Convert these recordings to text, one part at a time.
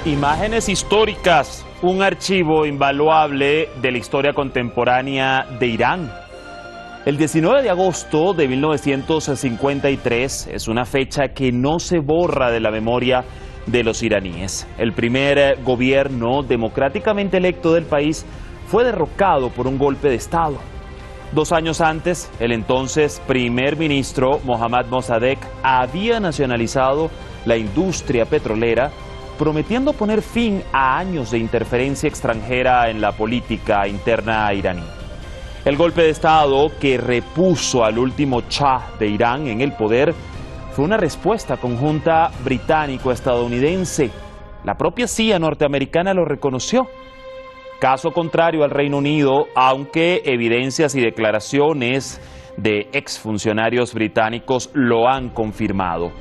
Imágenes históricas, un archivo invaluable de la historia contemporánea de Irán. El 19 de agosto de 1953 es una fecha que no se borra de la memoria de los iraníes. El primer gobierno democráticamente electo del país fue derrocado por un golpe de Estado. 2 años antes, el entonces primer ministro Mohammad Mossadegh había nacionalizado la industria petrolera, prometiendo poner fin a años de interferencia extranjera en la política interna iraní. El golpe de Estado que repuso al último Shah de Irán en el poder fue una respuesta conjunta británico-estadounidense. La propia CIA norteamericana lo reconoció. Caso contrario al Reino Unido, aunque evidencias y declaraciones de exfuncionarios británicos lo han confirmado.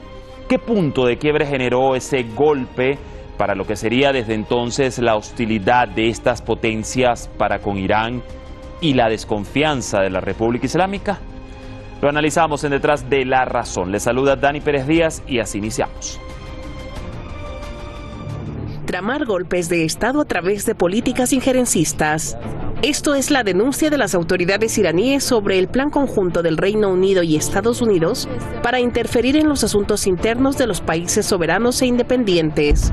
¿Qué punto de quiebre generó ese golpe para lo que sería desde entonces la hostilidad de estas potencias para con Irán y la desconfianza de la República Islámica? Lo analizamos en Detrás de la Razón. Les saluda Dani Pérez Díaz y así iniciamos. Tramar golpes de Estado a través de políticas injerencistas. Esto es la denuncia de las autoridades iraníes sobre el plan conjunto del Reino Unido y Estados Unidos para interferir en los asuntos internos de los países soberanos e independientes.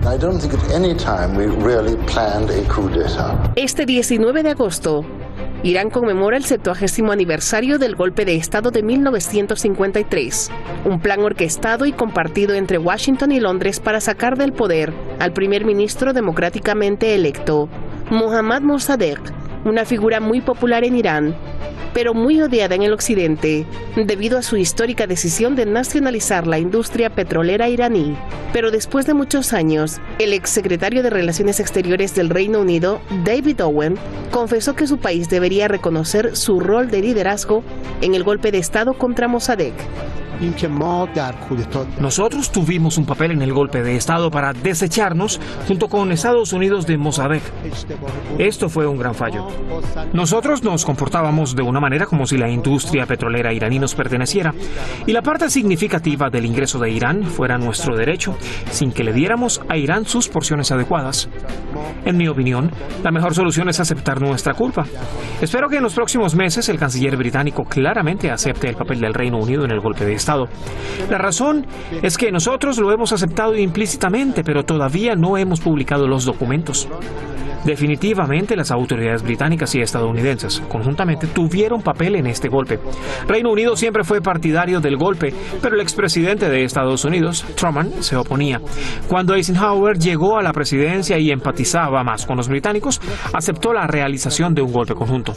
Este 19 de agosto, Irán conmemora el 70º aniversario del golpe de Estado de 1953, un plan orquestado y compartido entre Washington y Londres para sacar del poder al primer ministro democráticamente electo, Mohammad Mossadegh, una figura muy popular en Irán, pero muy odiada en el occidente, debido a su histórica decisión de nacionalizar la industria petrolera iraní. Pero después de muchos años, el exsecretario de Relaciones Exteriores del Reino Unido, David Owen, confesó que su país debería reconocer su rol de liderazgo en el golpe de Estado contra Mossadegh. Nosotros tuvimos un papel en el golpe de Estado para desecharnos junto con Estados Unidos de Mossadegh. Esto fue un gran fallo. Nosotros nos comportábamos de una manera como si la industria petrolera iraní nos perteneciera y la parte significativa del ingreso de Irán fuera nuestro derecho, sin que le diéramos a Irán sus porciones adecuadas. En mi opinión, la mejor solución es aceptar nuestra culpa. Espero que en los próximos meses el canciller británico claramente acepte el papel del Reino Unido en el golpe de Estado. La razón es que nosotros lo hemos aceptado implícitamente, pero todavía no hemos publicado los documentos. Definitivamente las autoridades británicas y estadounidenses conjuntamente tuvieron papel en este golpe. Reino Unido siempre fue partidario del golpe, pero el expresidente de Estados Unidos, Truman, se oponía. Cuando Eisenhower llegó a la presidencia y empatizaba más con los británicos, aceptó la realización de un golpe conjunto.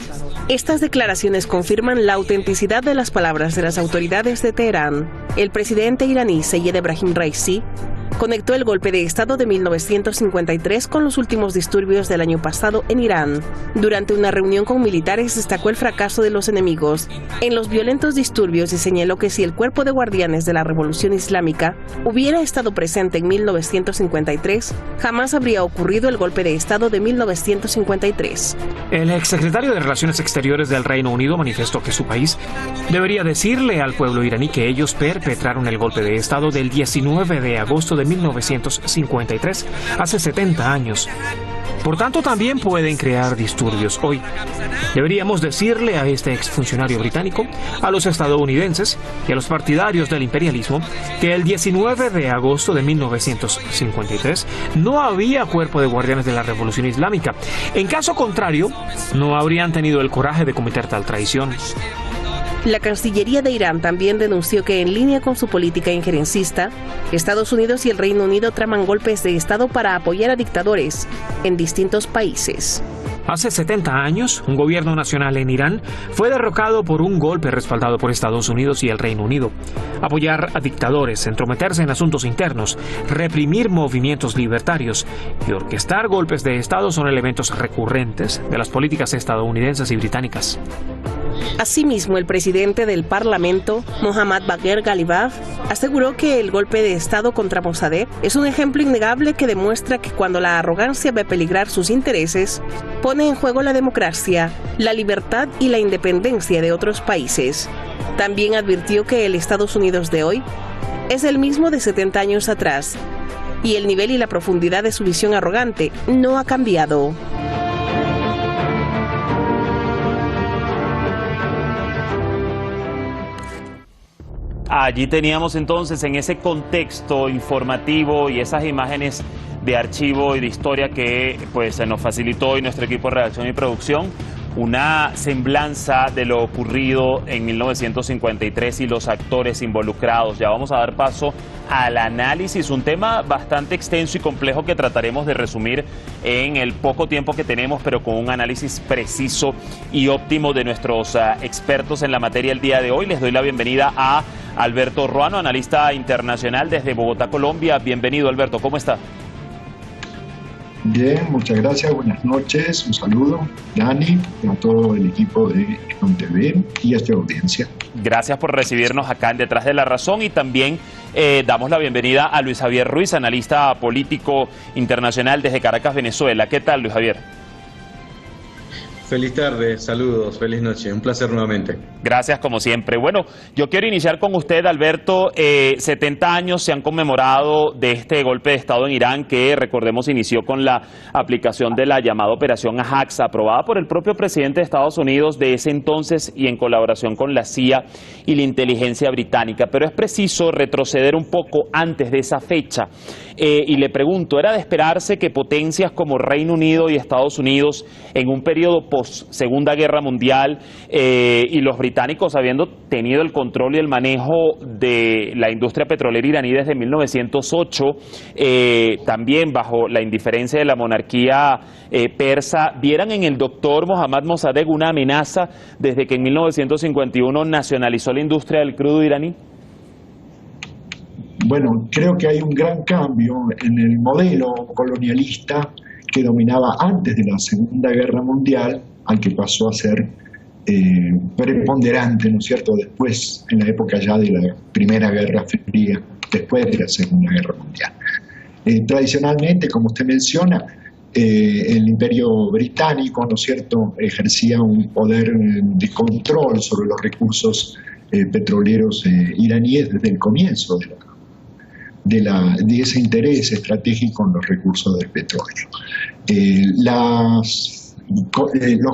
Estas declaraciones confirman la autenticidad de las palabras de las autoridades de Teherán. El presidente iraní Seyed Ebrahim Raisi conectó el golpe de Estado de 1953 con los últimos disturbios del año pasado en Irán. Durante una reunión con militares destacó el fracaso de los enemigos en los violentos disturbios y señaló que si el cuerpo de guardianes de la Revolución Islámica hubiera estado presente en 1953, jamás habría ocurrido el golpe de Estado de 1953. El exsecretario de Relaciones Exteriores del Reino Unido manifestó que su país debería decirle al pueblo iraní que ellos perpetraron el golpe de Estado del 19 de agosto de 1953, hace 70 años. Por tanto, también pueden crear disturbios hoy. Deberíamos decirle a este exfuncionario británico, a los estadounidenses y a los partidarios del imperialismo que el 19 de agosto de 1953 no había cuerpo de guardianes de la Revolución Islámica. En caso contrario, no habrían tenido el coraje de cometer tal traición. La Cancillería de Irán también denunció que, en línea con su política injerencista, Estados Unidos y el Reino Unido traman golpes de Estado para apoyar a dictadores en distintos países. Hace 70 años, un gobierno nacional en Irán fue derrocado por un golpe respaldado por Estados Unidos y el Reino Unido. Apoyar a dictadores, entrometerse en asuntos internos, reprimir movimientos libertarios y orquestar golpes de Estado son elementos recurrentes de las políticas estadounidenses y británicas. Asimismo, el presidente del Parlamento, Mohammad Bagher Ghalibaf, aseguró que el golpe de Estado contra Mossadegh es un ejemplo innegable que demuestra que cuando la arrogancia ve peligrar sus intereses, pone en juego la democracia, la libertad y la independencia de otros países. También advirtió que el Estados Unidos de hoy es el mismo de 70 años atrás y el nivel y la profundidad de su visión arrogante no ha cambiado. Allí teníamos entonces, en ese contexto informativo y esas imágenes de archivo y de historia que pues se nos facilitó hoy nuestro equipo de redacción y producción, una semblanza de lo ocurrido en 1953 y los actores involucrados. Ya vamos a dar paso al análisis, un tema bastante extenso y complejo que trataremos de resumir en el poco tiempo que tenemos, pero con un análisis preciso y óptimo de nuestros expertos en la materia el día de hoy. Les doy la bienvenida a Alberto Ruano, analista internacional desde Bogotá, Colombia. Bienvenido, Alberto, ¿cómo está? Bien, muchas gracias, buenas noches, un saludo, Dani, a todo el equipo de Econ TV y a esta audiencia. Gracias por recibirnos acá en Detrás de la Razón y también damos la bienvenida a Luis Javier Ruiz, analista político internacional desde Caracas, Venezuela. ¿Qué tal, Luis Javier? Feliz tarde, saludos, feliz noche, un placer nuevamente. Gracias como siempre. Bueno, yo quiero iniciar con usted, Alberto. 70 años se han conmemorado de este golpe de Estado en Irán que, recordemos, inició con la aplicación de la llamada Operación Ajax, aprobada por el propio presidente de Estados Unidos de ese entonces y en colaboración con la CIA y la inteligencia británica. Pero es preciso retroceder un poco antes de esa fecha. Y le pregunto, ¿era de esperarse que potencias como Reino Unido y Estados Unidos en un periodo post-Segunda Guerra Mundial y los británicos habiendo tenido el control y el manejo de la industria petrolera iraní desde 1908, también bajo la indiferencia de la monarquía persa, vieran en el doctor Mohammad Mossadegh una amenaza desde que en 1951 nacionalizó la industria del crudo iraní? Bueno, creo que hay un gran cambio en el modelo colonialista que dominaba antes de la Segunda Guerra Mundial, al que pasó a ser preponderante, ¿no es cierto?, después, en la época ya de la Primera Guerra Fría, después de la Segunda Guerra Mundial. Tradicionalmente, como usted menciona, el Imperio Británico, ¿no es cierto?, ejercía un poder de control sobre los recursos petroleros iraníes desde el comienzo de ese interés estratégico en los recursos del petróleo. Los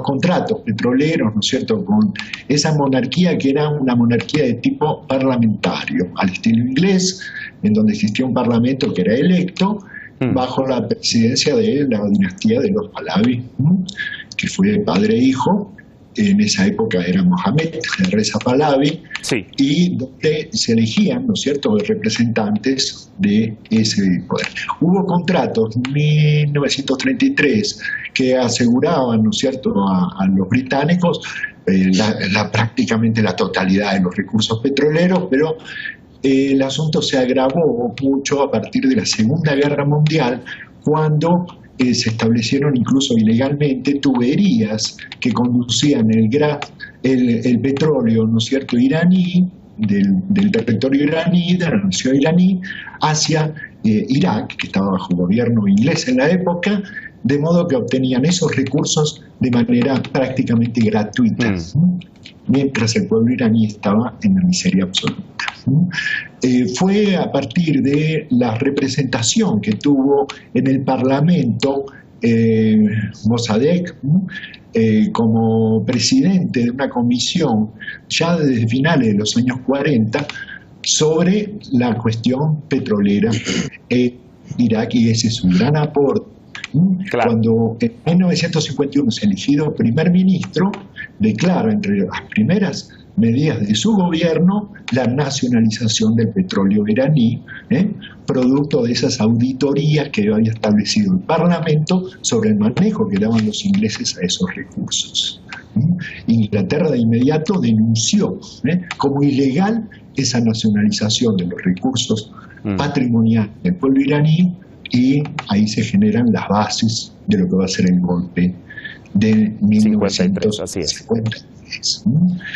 contratos petroleros, ¿no es cierto?, con esa monarquía que era una monarquía de tipo parlamentario, al estilo inglés, en donde existía un parlamento que era electo bajo la presidencia de la dinastía de los Pahlavi, que fue padre e hijo. En esa época era Mohammed Reza Pahlavi, sí, y donde se elegían, ¿no es cierto?, representantes de ese poder. Hubo contratos en 1933 que aseguraban, ¿no es cierto?, a los británicos prácticamente la totalidad de los recursos petroleros, pero el asunto se agravó mucho a partir de la Segunda Guerra Mundial, cuando se establecieron incluso ilegalmente tuberías que conducían el petróleo, ¿no es cierto?, iraní, del territorio iraní, de la nación iraní, hacia Irak, que estaba bajo gobierno inglés en la época, de modo que obtenían esos recursos de manera prácticamente gratuita, mientras el pueblo iraní estaba en la miseria absoluta. Fue a partir de la representación que tuvo en el Parlamento Mossadegh como presidente de una comisión ya desde finales de los años 40 sobre la cuestión petrolera en Irak, y ese es un gran aporte. Claro. Cuando en 1951 se eligió primer ministro, declaró entre las primeras medidas de su gobierno la nacionalización del petróleo iraní, producto de esas auditorías que había establecido el Parlamento sobre el manejo que daban los ingleses a esos recursos. Inglaterra de inmediato denunció como ilegal esa nacionalización de los recursos patrimoniales del pueblo iraní, y ahí se generan las bases de lo que va a ser el golpe de 1953. Así es.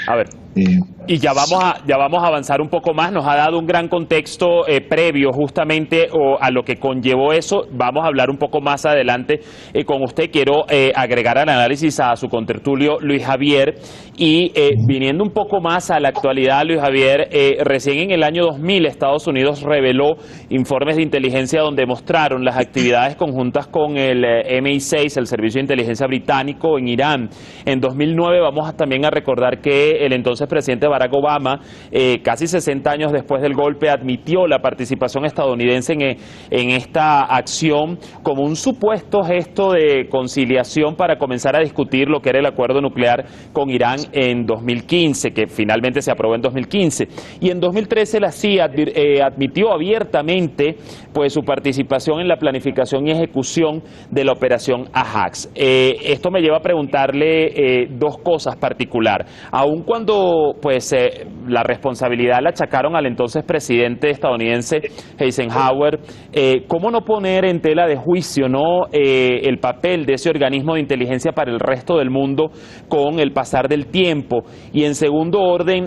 A ver, Y ya vamos a avanzar un poco más. Nos ha dado un gran contexto previo justamente a lo que conllevó eso. Vamos a hablar un poco más adelante con usted. Quiero agregar al análisis a su contertulio Luis Javier. Y viniendo un poco más a la actualidad, Luis Javier, recién en el año 2000 Estados Unidos reveló informes de inteligencia donde mostraron las actividades conjuntas con el MI6, el Servicio de Inteligencia Británico, en Irán. En 2009 vamos también a recordar que el entonces presidente Barack Obama, casi 60 años después del golpe, admitió la participación estadounidense en esta acción como un supuesto gesto de conciliación para comenzar a discutir lo que era el acuerdo nuclear con Irán en 2015, que finalmente se aprobó en 2015. Y en 2013 la CIA admitió abiertamente pues su participación en la planificación y ejecución de la operación Ajax. Esto me lleva a preguntarle dos cosas particular. Aun cuando pues la responsabilidad la achacaron al entonces presidente estadounidense Eisenhower, ¿cómo no poner en tela de juicio el papel de ese organismo de inteligencia para el resto del mundo con el pasar del tiempo? Y en segundo orden,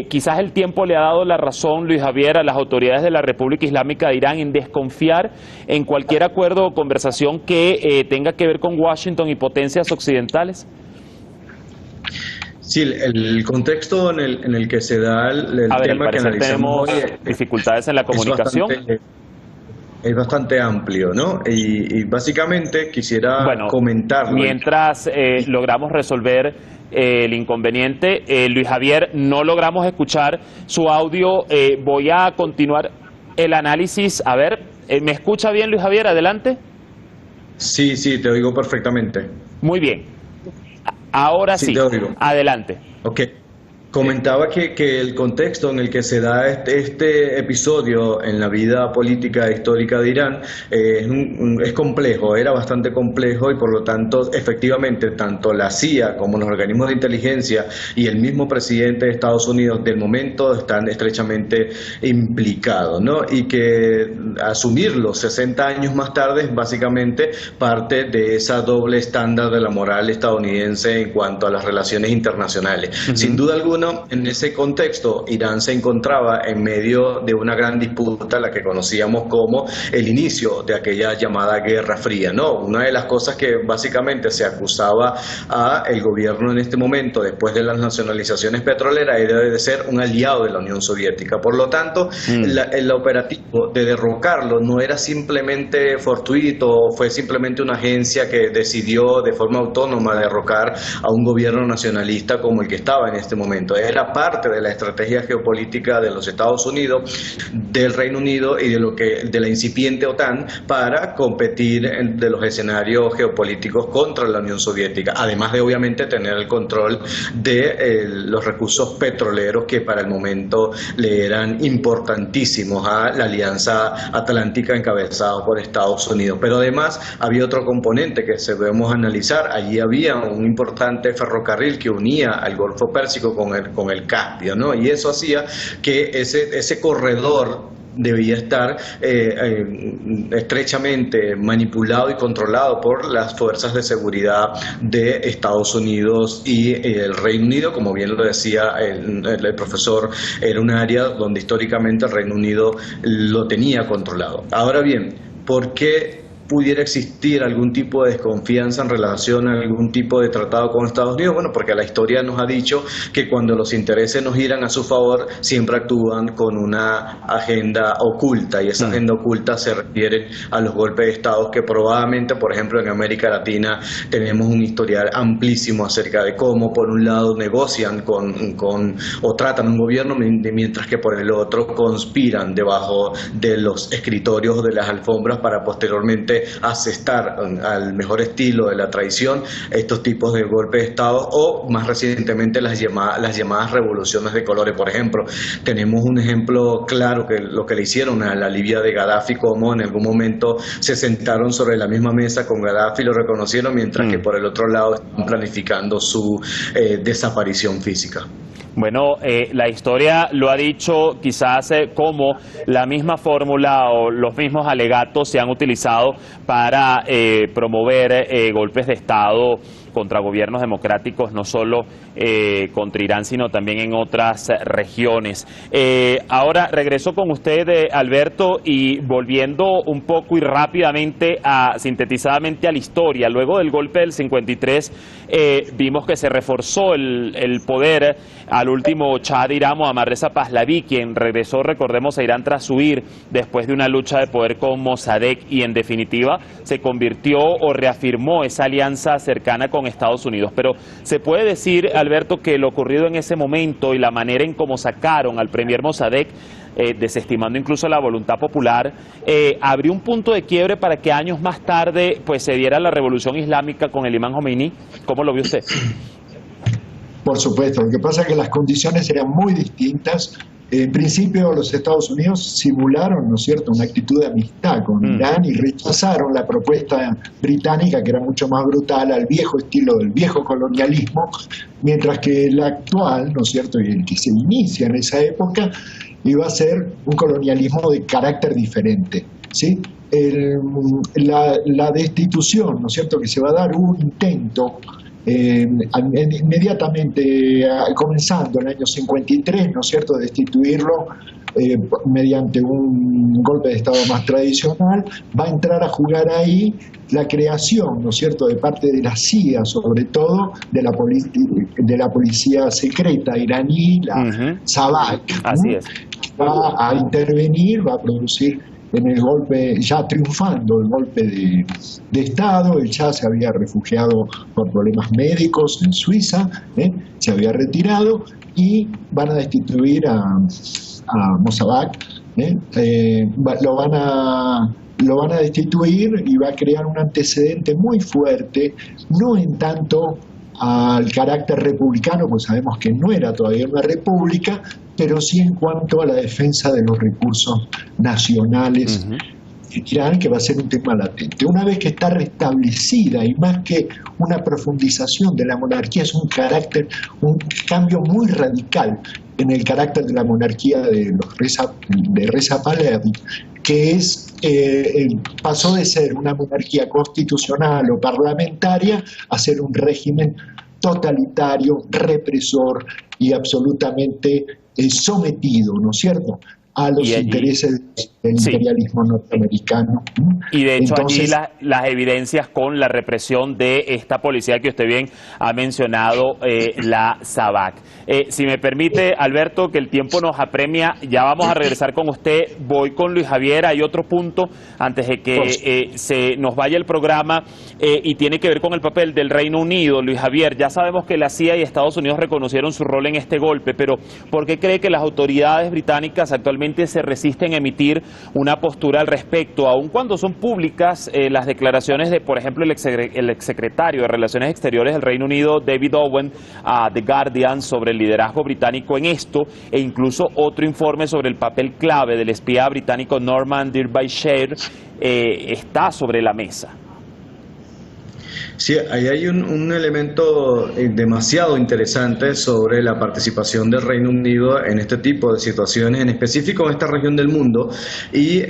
quizás el tiempo le ha dado la razón, Luis Javier, a las autoridades de la República Islámica de Irán en desconfiar en cualquier acuerdo o conversación que tenga que ver con Washington y potencias occidentales. Sí, el contexto en el que se da el tema que analizamos tenemos dificultades en la comunicación. Es bastante amplio, ¿no? Y básicamente quisiera comentarlo. Mientras logramos resolver el inconveniente, Luis Javier, no logramos escuchar su audio. Voy a continuar el análisis. A ver, ¿me escucha bien, Luis Javier? Adelante. Sí, te oigo perfectamente. Muy bien. Ahora sí, adelante. Ok. Comentaba que el contexto en el que se da este episodio en la vida política e histórica de Irán es complejo, era bastante complejo, y por lo tanto, efectivamente, tanto la CIA como los organismos de inteligencia y el mismo presidente de Estados Unidos del momento están estrechamente implicados, ¿no? Y que asumirlo 60 años más tarde es básicamente parte de esa doble estándar de la moral estadounidense en cuanto a las relaciones internacionales. Sin duda alguna, en ese contexto, Irán se encontraba en medio de una gran disputa, la que conocíamos como el inicio de aquella llamada Guerra Fría, ¿no? Una de las cosas que básicamente se acusaba a el gobierno en este momento, después de las nacionalizaciones petroleras, era de ser un aliado de la Unión Soviética. Por lo tanto, el operativo de derrocarlo no era simplemente fortuito, fue simplemente una agencia que decidió de forma autónoma derrocar a un gobierno nacionalista como el que estaba en este momento. Era parte de la estrategia geopolítica de los Estados Unidos, del Reino Unido y de la incipiente OTAN para competir de los escenarios geopolíticos contra la Unión Soviética, además de obviamente tener el control de los recursos petroleros que para el momento le eran importantísimos a la Alianza Atlántica encabezada por Estados Unidos. Pero además había otro componente que debemos analizar. Allí había un importante ferrocarril que unía al Golfo Pérsico con el Caspio, ¿no? Y eso hacía que ese corredor debía estar estrechamente manipulado y controlado por las fuerzas de seguridad de Estados Unidos y el Reino Unido. Como bien lo decía el profesor, era un área donde históricamente el Reino Unido lo tenía controlado. Ahora bien, ¿por qué pudiera existir algún tipo de desconfianza en relación a algún tipo de tratado con Estados Unidos? Bueno, porque la historia nos ha dicho que cuando los intereses nos giran a su favor, siempre actúan con una agenda oculta, y esa agenda oculta se refiere a los golpes de Estado que probablemente, por ejemplo, en América Latina tenemos un historial amplísimo acerca de cómo por un lado negocian o tratan un gobierno, mientras que por el otro conspiran debajo de los escritorios o de las alfombras para posteriormente asestar al mejor estilo de la traición estos tipos de golpes de Estado, o más recientemente las llamadas revoluciones de colores. Por ejemplo, tenemos un ejemplo claro que lo que le hicieron a la Libia de Gaddafi, como en algún momento se sentaron sobre la misma mesa con Gaddafi, lo reconocieron, mientras que por el otro lado están planificando su desaparición física. Bueno, la historia lo ha dicho, quizás como la misma fórmula o los mismos alegatos se han utilizado para promover golpes de Estado contra gobiernos democráticos, no solo contra Irán, sino también en otras regiones. Ahora regreso con usted, Alberto, y volviendo un poco y rápidamente, sintetizadamente a la historia. Luego del golpe del 53, vimos que se reforzó el poder al último Shah de Irán, Mohammad Reza Pahlaví, quien regresó, recordemos, a Irán tras huir después de una lucha de poder con Mossadegh, y en definitiva se convirtió o reafirmó esa alianza cercana con Estados Unidos. Pero se puede decir, Alberto, que lo ocurrido en ese momento y la manera en cómo sacaron al premier Mossadegh, desestimando incluso la voluntad popular, abrió un punto de quiebre para que años más tarde pues se diera la revolución islámica con el imán Jomeini. ¿Cómo lo vio usted? Por supuesto, lo que pasa es que las condiciones eran muy distintas. En principio los Estados Unidos simularon, ¿no es cierto?, una actitud de amistad con Irán y rechazaron la propuesta británica, que era mucho más brutal, al viejo estilo del viejo colonialismo, mientras que el actual, ¿no es cierto?, y el que se inicia en esa época, iba a ser un colonialismo de carácter diferente, ¿sí? La destitución, ¿no es cierto?, que se va a dar, un intento inmediatamente comenzando el año 53, ¿no es cierto?, de destituirlo mediante un golpe de Estado más tradicional. Va a entrar a jugar ahí la creación, ¿no es cierto?, de parte de la CIA, sobre todo de la policía secreta iraní, la SAVAK. Así es. Va a intervenir, va a producir en el golpe, ya triunfando el golpe de Estado. El Shah se había refugiado por problemas médicos en Suiza, se había retirado, y van a destituir a Mossadegh, lo van a destituir, y va a crear un antecedente muy fuerte, no en tanto al carácter republicano, pues sabemos que no era todavía una república, pero sí en cuanto a la defensa de los recursos nacionales de Irán, que va a ser un tema latente. Una vez que está restablecida, y más que una profundización de la monarquía, es un cambio muy radical en el carácter de la monarquía de Reza Pahlaví, que pasó de ser una monarquía constitucional o parlamentaria a ser un régimen totalitario, represor y absolutamente sometido, ¿no es cierto?, a los intereses del imperialismo norteamericano. Y de hecho allí las evidencias con la represión de esta policía que usted bien ha mencionado, la SAVAK. Si me permite, Alberto, que el tiempo nos apremia, ya vamos a regresar con usted. Voy con Luis Javier. Hay otro punto antes de que se nos vaya el programa, y tiene que ver con el papel del Reino Unido. Luis Javier, ya sabemos que la CIA y Estados Unidos reconocieron su rol en este golpe, pero ¿por qué cree que las autoridades británicas actualmente se resisten a emitir una postura al respecto, aun cuando son públicas las declaraciones de, por ejemplo, el exsecretario de Relaciones Exteriores del Reino Unido, David Owen, a The Guardian, sobre el liderazgo británico en esto, e incluso otro informe sobre el papel clave del espía británico Norman Derbyshire está sobre la mesa? Sí, ahí hay un elemento demasiado interesante sobre la participación del Reino Unido en este tipo de situaciones, en específico en esta región del mundo, y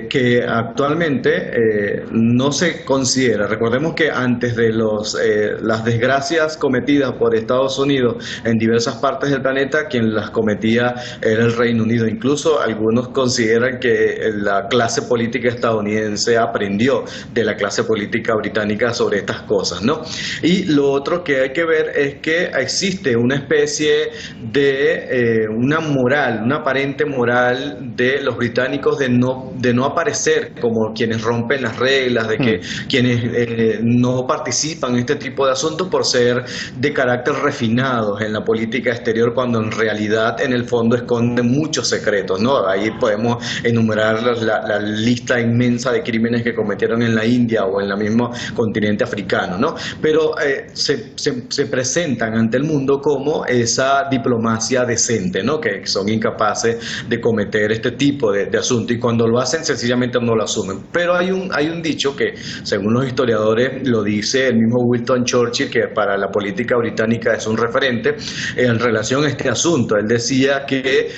que actualmente no se considera. Recordemos que antes de las desgracias cometidas por Estados Unidos en diversas partes del planeta, quien las cometía era el Reino Unido. Incluso algunos consideran que la clase política estadounidense aprendió de la clase política británica sobre estas cosas, ¿no? Y lo otro que hay que ver es que existe una especie de una moral, una aparente moral de los británicos de no aparecer como quienes rompen las reglas, de que quienes no participan en este tipo de asuntos por ser de carácter refinados en la política exterior, cuando en realidad en el fondo esconden muchos secretos, ¿no? Ahí podemos enumerar la lista inmensa de crímenes que cometieron en la India o en el mismo continente africano, africano, ¿no? Pero se presentan ante el mundo como esa diplomacia decente, ¿no? Que son incapaces de cometer este tipo de asuntos, y cuando lo hacen sencillamente no lo asumen. Pero hay un dicho que, según los historiadores, lo dice el mismo Winston Churchill, que para la política británica es un referente en relación a este asunto. Él decía que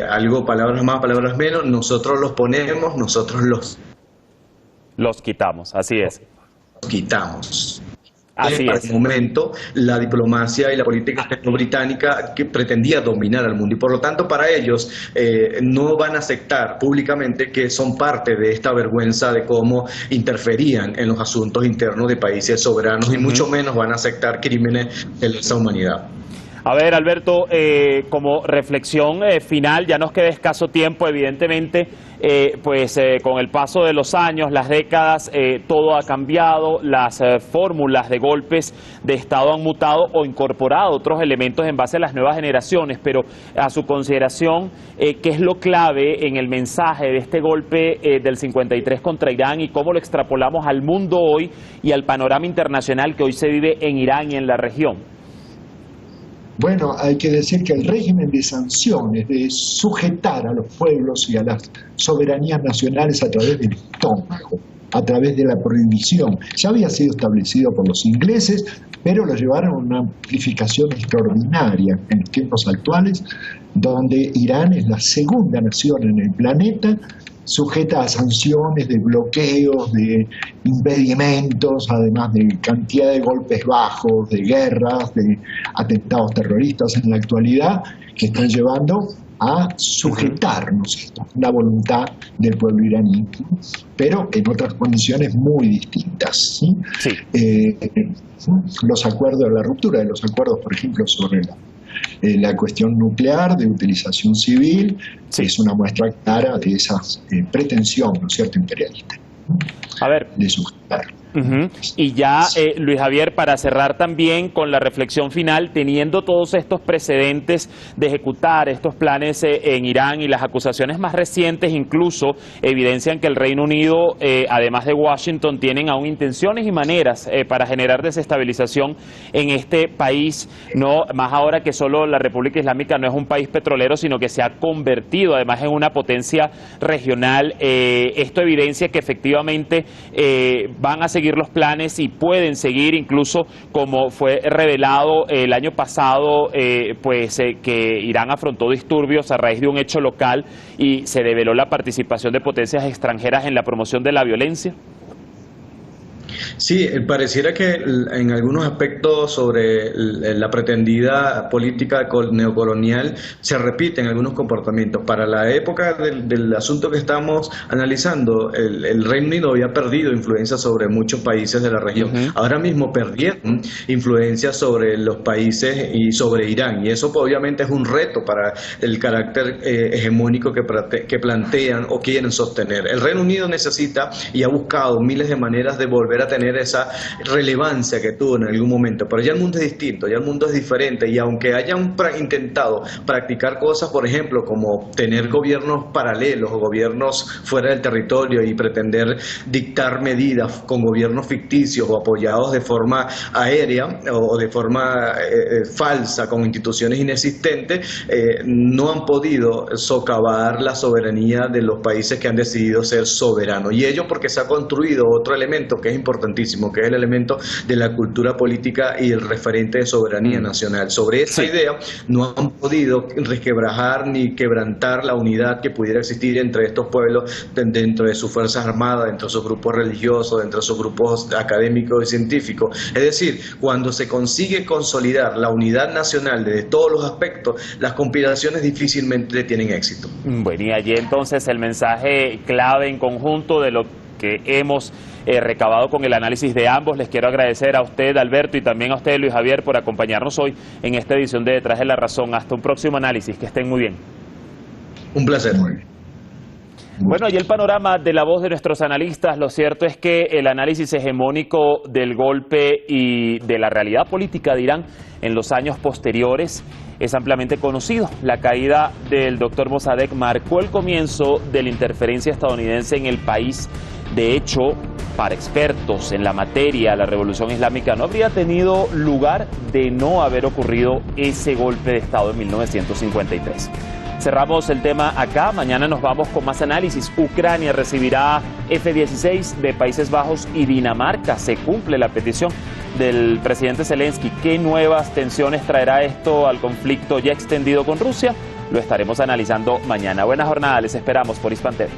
algo, palabras más, palabras menos, nosotros los ponemos, nosotros los quitamos, así es. Quitamos. Así para es. el momento, la diplomacia y la política exterior británica que pretendía dominar al mundo, y por lo tanto para ellos no van a aceptar públicamente que son parte de esta vergüenza de cómo interferían en los asuntos internos de países soberanos, y mucho menos van a aceptar crímenes de lesa humanidad. A ver, Alberto, como reflexión final, ya nos queda escaso tiempo, evidentemente, con el paso de los años, las décadas, todo ha cambiado, las fórmulas de golpes de Estado han mutado o incorporado otros elementos en base a las nuevas generaciones, pero a su consideración, ¿qué es lo clave en el mensaje de este golpe del 53 contra Irán y cómo lo extrapolamos al mundo hoy y al panorama internacional que hoy se vive en Irán y en la región? Bueno, hay que decir que el régimen de sanciones, de sujetar a los pueblos y a las soberanías nacionales a través del estómago, a través de la prohibición, ya había sido establecido por los ingleses, pero lo llevaron a una amplificación extraordinaria en los tiempos actuales, donde Irán es la segunda nación en el planeta sujeta a sanciones, de bloqueos, de impedimentos, además de cantidad de golpes bajos, de guerras, de atentados terroristas en la actualidad, que están llevando a sujetarnos la voluntad del pueblo iraní, pero en otras condiciones muy distintas, ¿sí? Sí. Los acuerdos, la ruptura de los acuerdos, por ejemplo, sobre la cuestión nuclear de utilización civil, sí, es una muestra clara de esa pretensión, ¿no es cierto?, imperialista. A ver. De sujetar. Y ya, Luis Javier, para cerrar también con la reflexión final, teniendo todos estos precedentes de ejecutar estos planes en Irán y las acusaciones más recientes incluso evidencian que el Reino Unido, además de Washington, tienen aún intenciones y maneras para generar desestabilización en este país, no más ahora que solo la República Islámica no es un país petrolero, sino que se ha convertido además en una potencia regional. Esto evidencia que efectivamente van a seguir los planes y pueden seguir, incluso como fue revelado el año pasado, que Irán afrontó disturbios a raíz de un hecho local y se develó la participación de potencias extranjeras en la promoción de la violencia. Sí, pareciera que en algunos aspectos sobre la pretendida política neocolonial se repiten algunos comportamientos. Para la época del asunto que estamos analizando, el Reino Unido había perdido influencia sobre muchos países de la región. Ahora mismo perdieron influencia sobre los países y sobre Irán, y eso obviamente es un reto para el carácter hegemónico que plantean o quieren sostener. El Reino Unido necesita y ha buscado miles de maneras de volver a tener esa relevancia que tuvo en algún momento, pero ya el mundo es distinto, ya el mundo es diferente, y aunque hayan intentado practicar cosas, por ejemplo, como tener gobiernos paralelos o gobiernos fuera del territorio y pretender dictar medidas con gobiernos ficticios o apoyados de forma aérea o de forma falsa con instituciones inexistentes, no han podido socavar la soberanía de los países que han decidido ser soberanos, y ello porque se ha construido otro elemento que es importantísimo, que es el elemento de la cultura política y el referente de soberanía nacional. Sobre esa idea no han podido resquebrajar ni quebrantar la unidad que pudiera existir entre estos pueblos, dentro de sus fuerzas armadas, dentro de sus grupos religiosos, dentro de sus grupos académicos y científicos. Es decir, cuando se consigue consolidar la unidad nacional desde todos los aspectos, las conspiraciones difícilmente tienen éxito. Bueno, y allí entonces el mensaje clave en conjunto de lo que hemos recabado con el análisis de ambos. Les quiero agradecer a usted, Alberto, y también a usted, Luis Javier, por acompañarnos hoy en esta edición de Detrás de la Razón. Hasta un próximo análisis. Que estén muy bien. Un placer. Muy bien. Bueno, y el panorama de la voz de nuestros analistas, lo cierto es que el análisis hegemónico del golpe y de la realidad política de Irán en los años posteriores es ampliamente conocido. La caída del doctor Mossadegh marcó el comienzo de la interferencia estadounidense en el país. De hecho, Para expertos en la materia, la revolución islámica no habría tenido lugar de no haber ocurrido ese golpe de Estado en 1953. Cerramos el tema acá, mañana nos vamos con más análisis. Ucrania recibirá F-16 de Países Bajos y Dinamarca. Se cumple la petición del presidente Zelensky. ¿Qué nuevas tensiones traerá esto al conflicto ya extendido con Rusia? Lo estaremos analizando mañana. Buena jornada, les esperamos por Hispantv.